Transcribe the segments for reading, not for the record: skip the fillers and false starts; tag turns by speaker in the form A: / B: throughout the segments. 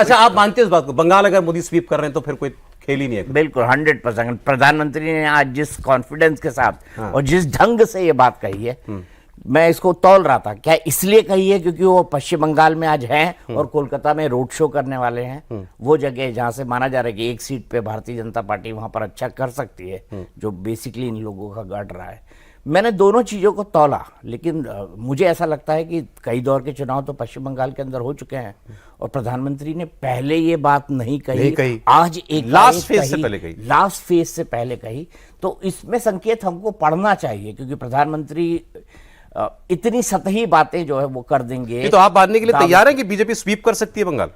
A: अच्छा, आप मानते हैं इस बात को, बंगाल अगर मोदी स्वीप कर रहे हैं तो फिर कोई खेल ही नहीं है?
B: बिल्कुल 100%। प्रधानमंत्री ने आज जिस कॉन्फिडेंस के साथ और जिस ढंग से ये बात कही है, मैं इसको तौल रहा था। क्या इसलिए कही है क्योंकि वो पश्चिम बंगाल में आज हैं और कोलकाता में रोड शो करने वाले हैं, वो जगह जहां से माना जा रहा है कि एक सीट पे भारतीय जनता पार्टी वहां पर अच्छा कर सकती है, जो बेसिकली इन लोगों का गढ़ रहा है। मैंने दोनों चीजों को तौला, लेकिन मुझे ऐसा लगता है कि कई दौर के चुनाव तो पश्चिम बंगाल के अंदर हो चुके हैं और प्रधानमंत्री ने पहले ये बात नहीं कही, आज एक
A: लास्ट फेज से पहले कही,
B: लास्ट फेज से पहले कही। तो इसमें संकेत हमको पढ़ना चाहिए, क्योंकि प्रधानमंत्री इतनी सतही बातें जो है वो कर देंगे।
A: तो आप मानने के लिए तैयार हैं कि बीजेपी स्वीप कर सकती है बंगाल?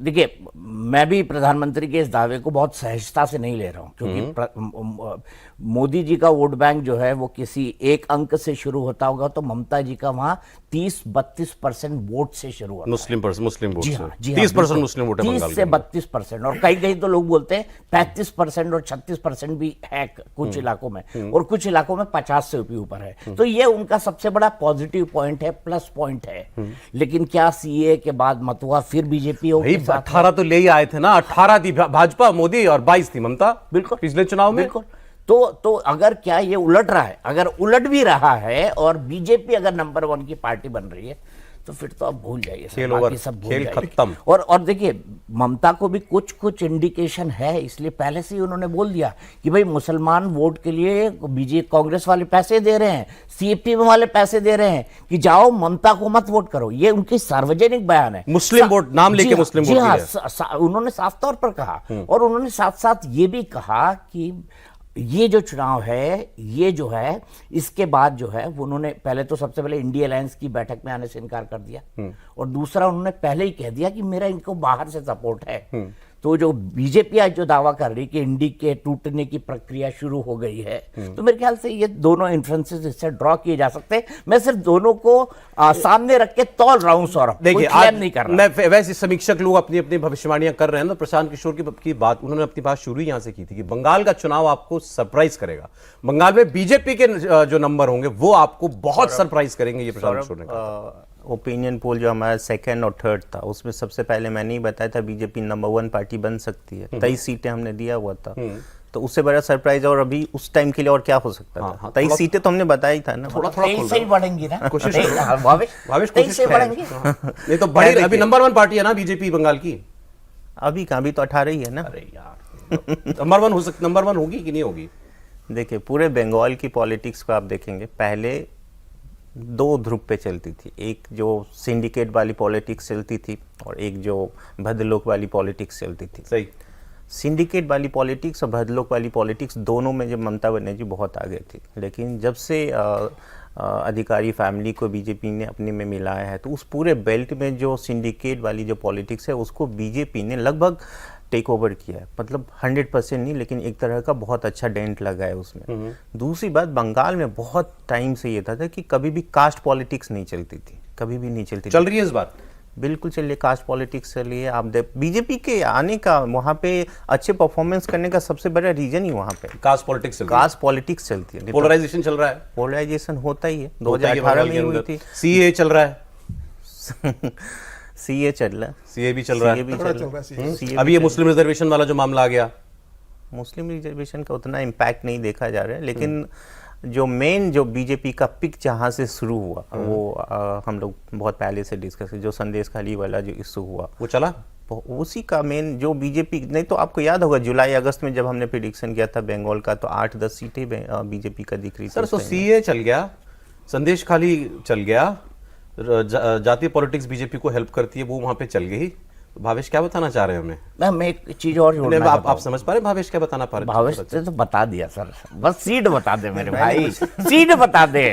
B: देखिए, मैं भी प्रधानमंत्री के इस दावे को बहुत सहजता से नहीं ले रहा हूं, क्योंकि मोदी जी का वोट बैंक जो है वो किसी एक अंक से शुरू होता होगा, तो ममता जी का वहां 30-32% वोट से शुरू होता है।
A: मुस्लिम वोट
B: जी
A: से।
B: हाँ, जी
A: 30% मुस्लिम वोट है बंगाल
B: 30 से 32%, और कई कई तो लोग बोलते हैं 35% और 36% भी है कुछ इलाकों में, और कुछ इलाकों में 50 से भी ऊपर है। तो ये उनका सबसे बड़ा पॉजिटिव पॉइंट है, प्लस पॉइंट है। लेकिन क्या सीए के बाद मतुआ फिर बीजेपी होगी?
A: 18 तो ले ही आए थे ना, 18 थी भाजपा मोदी और 22 थी ममता,
B: बिल्कुल
A: पिछले चुनाव में।
B: बिल्कुल। तो अगर क्या ये उलट रहा है, अगर उलट भी रहा है और बीजेपी अगर नंबर 1 की पार्टी बन रही है, तो फिर तो आप भूल जाइए,
A: खेल ओवर, खेल खत्म।
B: और देखिए, ममता को भी कुछ इंडिकेशन है, इसलिए पहले से ही उन्होंने बोल दिया कि भाई मुसलमान वोट के लिए बीजेपी कांग्रेस वाले पैसे दे रहे हैं, सीएपी वाले पैसे दे रहे हैं कि जाओ ममता को मत वोट करो। ये उनकी सार्वजनिक बयान है।
A: मुस्लिम वोट नाम लेके मुस्लिम वोट
B: हाँ, उन्होंने साफ तौर पर कहा, और उन्होंने साथ साथ ये भी कहा कि ये जो चुनाव है, ये जो है, इसके बाद जो है उन्होंने पहले तो सबसे पहले इंडिया अलायंस की बैठक में आने से इनकार कर दिया, और दूसरा उन्होंने पहले ही कह दिया कि मेरा इनको बाहर से सपोर्ट है। तो जो बीजेपी आज जो दावा कर रही कि इंडी के टूटने की प्रक्रिया शुरू हो गई है, तो मेरे ख्याल से ये दोनों इन्फ्लुएंसेस इससे ड्रॉ किए जा सकते हैं। मैं सिर्फ दोनों को सामने रख के तौल रहा हूं सौरभ,
A: देखिए
B: आज नहीं कर रहा।
A: मैं वैसे समीक्षक लोग अपनी अपनी भविष्यवाणियां कर रहे हैं ना। प्रशांत किशोर की बात उन्होंने अपनी बात शुरू यहां से की थी कि बंगाल का चुनाव आपको सरप्राइज करेगा, बंगाल में बीजेपी के जो नंबर होंगे वो आपको बहुत सरप्राइज करेंगे, ये प्रशांत किशोर ने कहा।
C: ओपिनियन पोल जो हमारा 2nd और 3rd था, उसमें सबसे पहले मैंने ही बताया था बीजेपी नंबर 1 पार्टी बन सकती है। 23 सीटें हमने दिया हुआ था, तो उससे बड़ा सरप्राइज और अभी उस टाइम के लिए और क्या हो सकता था। 23 सीटें तो हमने बताई था ना,
B: थोड़ा सही बढ़ेंगी ना,
A: कोशिश
B: से बढ़ेंगी।
A: नहीं तो बड़ी अभी नंबर 1 पार्टी है ना बीजेपी बंगाल की।
C: अभी कहाँ, अभी तो 18 ही है ना।
A: अरे यार, नंबर 1 होगी कि नहीं होगी?
C: देखिए, पूरे बंगाल की पॉलिटिक्स को आप देखेंगे, पहले 2 ध्रुव पे चलती थी। एक जो सिंडिकेट वाली पॉलिटिक्स चलती थी और एक जो भद्रलोक वाली पॉलिटिक्स चलती थी।
A: सही।
C: सिंडिकेट वाली पॉलिटिक्स और भद्रलोक वाली पॉलिटिक्स दोनों में जब ममता बनर्जी बहुत आगे थी, लेकिन जब से अधिकारी फैमिली को बीजेपी ने अपने में मिलाया है, तो उस पूरे बेल्ट में जो सिंडिकेट वाली जो पॉलिटिक्स है उसको बीजेपी ने लगभग टेक ओवर किया है। मतलब 100% नहीं, लेकिन एक तरह का बहुत अच्छा डेंट लगा है उसमें। दूसरी बात, बंगाल में बहुत टाइम से ये था कि कभी भी कास्ट पॉलिटिक्स नहीं चलती थी, कभी भी नहीं चलती।
A: चल रही है इस बार?
C: बिल्कुल चलिए, कास्ट पॉलिटिक्स चलिए। आप बीजेपी के आने का, वहाँ पे अच्छे परफॉर्मेंस करने का सबसे बड़ा रीजन ही वहाँ पे
A: कास्ट पॉलिटिक्स
C: चलती है।
A: पोलराइजेशन चल रहा है,
C: पोलराइजेशन होता ही है, 2018 में हुई थी।
A: सीए चल रहा है
C: सीए चल रहा है,
A: सीए भी चल रहा है। अभी ये मुस्लिम रिजर्वेशन वाला जो मामला आ गया,
C: मुस्लिम रिजर्वेशन का उतना इम्पैक्ट नहीं देखा जा रहा है, लेकिन जो मेन जो बीजेपी का पिक जहाँ से शुरू हुआ वो हम लोग बहुत पहले से डिस्कस, जो संदेश खाली वाला जो इशू हुआ
A: वो चला,
C: उसी का मेन जो बीजेपी, नहीं तो आपको याद होगा जुलाई अगस्त में जब हमने प्रेडिक्शन किया था बंगाल का, तो 8-10 सीटें बीजेपी का दिख रही थी।
A: सर, तो सीए चल गया, संदेश खाली चल गया, जातीय पॉलिटिक्स बीजेपी को हेल्प करती है, वो वहां पे चल गई। भावेश क्या बताना चाह रहे हैं हमें?
B: मैं एक चीज और
A: आप समझ पा रहे भावेश क्या बताना पा रहे?
B: भावेश तो बता दिया सर, बस सीट बता दे मेरे भाई, सीट बता दे।